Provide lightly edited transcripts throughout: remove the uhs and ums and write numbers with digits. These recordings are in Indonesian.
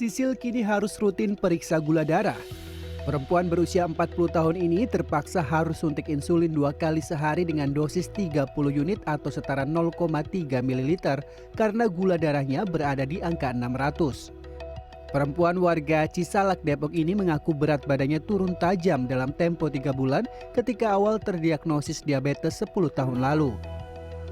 Sisil kini harus rutin periksa gula darah. Perempuan berusia 40 tahun ini terpaksa harus suntik insulin 2 kali sehari dengan dosis 30 unit atau setara 0,3 ml karena gula darahnya berada di angka 600. Perempuan warga Cisalak, Depok ini mengaku berat badannya turun tajam dalam tempo 3 bulan ketika awal terdiagnosis diabetes 10 tahun lalu.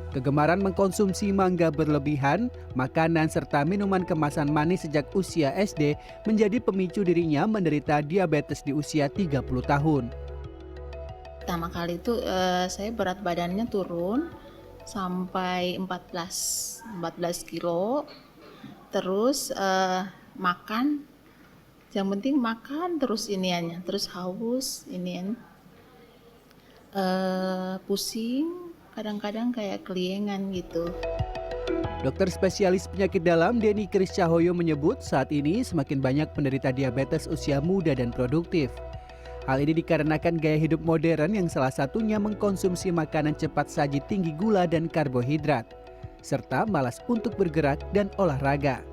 Kegemaran mengkonsumsi mangga berlebihan, makanan serta minuman kemasan manis sejak usia SD menjadi pemicu dirinya menderita diabetes di usia 30 tahun. Pertama kali itu saya berat badannya turun sampai 14 kilo. Terus makan, yang penting makan terus iniannya, terus haus, pusing. Kadang-kadang kayak keliengan gitu. Dokter spesialis penyakit dalam Denny Kris Cahyono menyebut saat ini semakin banyak penderita diabetes usia muda dan produktif. Hal ini dikarenakan gaya hidup modern yang salah satunya mengkonsumsi makanan cepat saji tinggi gula dan karbohidrat, serta malas untuk bergerak dan olahraga.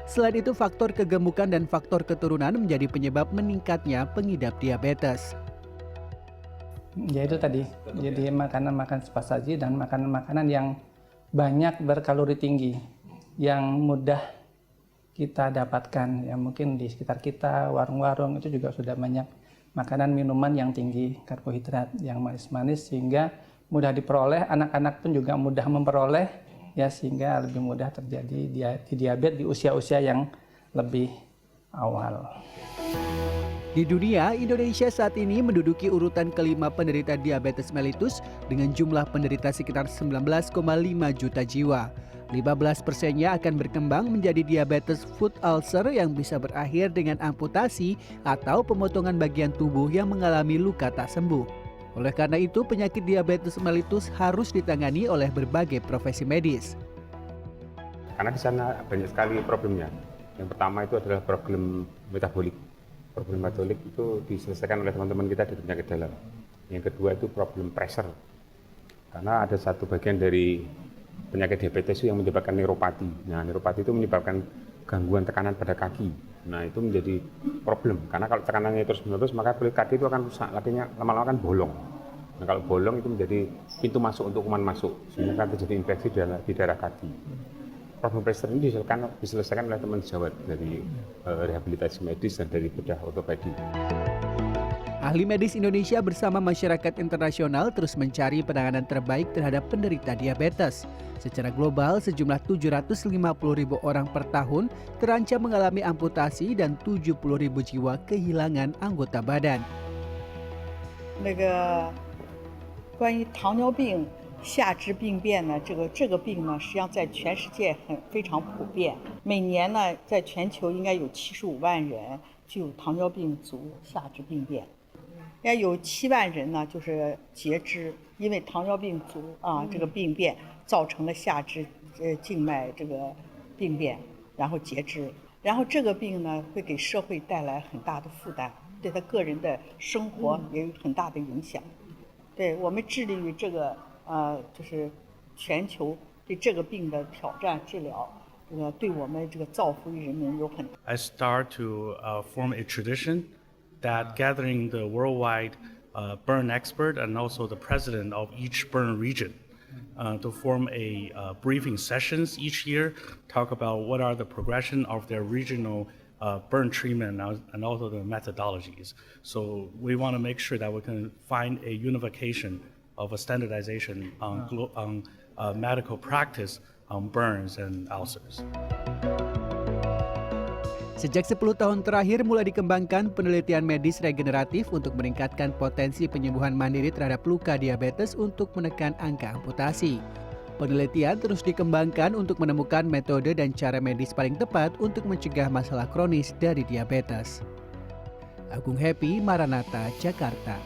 Selain itu, faktor kegemukan dan faktor keturunan menjadi penyebab meningkatnya pengidap diabetes. Ya itu tadi, jadi makanan-makanan cepat saji dan makanan-makanan yang banyak berkalori tinggi, yang mudah kita dapatkan. Ya mungkin di sekitar kita, warung-warung itu juga sudah banyak makanan minuman yang tinggi karbohidrat, yang manis-manis sehingga mudah diperoleh, anak-anak pun juga mudah memperoleh, ya sehingga lebih mudah terjadi diabetes di usia-usia yang lebih awal. Di dunia, Indonesia saat ini menduduki urutan kelima penderita diabetes mellitus dengan jumlah penderita sekitar 19,5 juta jiwa. 15%-nya akan berkembang menjadi diabetes foot ulcer yang bisa berakhir dengan amputasi atau pemotongan bagian tubuh yang mengalami luka tak sembuh. Oleh karena itu, penyakit diabetes mellitus harus ditangani oleh berbagai profesi medis. Karena di sana banyak sekali problemnya. Yang pertama itu adalah problem metabolik. Problem metabolik itu diselesaikan oleh teman-teman kita dari penyakit dalam. Yang kedua itu problem pressure. Karena ada satu bagian dari penyakit diabetes yang menyebabkan neuropati. Nah, neuropati itu menyebabkan gangguan tekanan pada kaki. Nah, itu menjadi problem. Karena kalau tekanannya terus-menerus, maka kulit kaki itu akan rusak. Artinya lama-lama kan bolong. Nah, kalau bolong itu menjadi pintu masuk untuk kuman masuk. Sehingga akan terjadi infeksi di daerah kaki. Problem pressure ini diselesaikan oleh teman sejawat dari rehabilitasi medis dan dari bedah ortopedi. Ahli medis Indonesia bersama masyarakat internasional terus mencari penanganan terbaik terhadap penderita diabetes. Secara global, sejumlah 750.000 orang per tahun terancam mengalami amputasi dan 70.000 jiwa kehilangan anggota badan. 关于糖尿病 下肢病变呢，这个病呢，实际上在全世界非常普遍。每年呢，在全球应该有75万人具有糖尿病足下肢病变，要有7万人呢就是截肢，因为糖尿病足这个病变造成了下肢静脉这个病变，然后截肢，然后这个病呢会给社会带来很大的负担，对他个人的生活也有很大的影响。对我们致力于这个。就是全球对这个病的挑战治疗，对我们这个造福于人民有很。I start to form a tradition that gathering the worldwide burn expert and also the president of each burn region to form a briefing sessions each year, talk about what are the progression of their regional burn treatment and also the methodologies. So we want to make sure that we can find a unification of a standardization on medical practice on burns and ulcers. Sejak 10 tahun terakhir mulai dikembangkan penelitian medis regeneratif untuk meningkatkan potensi penyembuhan mandiri terhadap luka diabetes untuk menekan angka amputasi. Penelitian terus dikembangkan untuk menemukan metode dan cara medis paling tepat untuk mencegah masalah kronis dari diabetes. Agung Happy, Maranatha, Jakarta.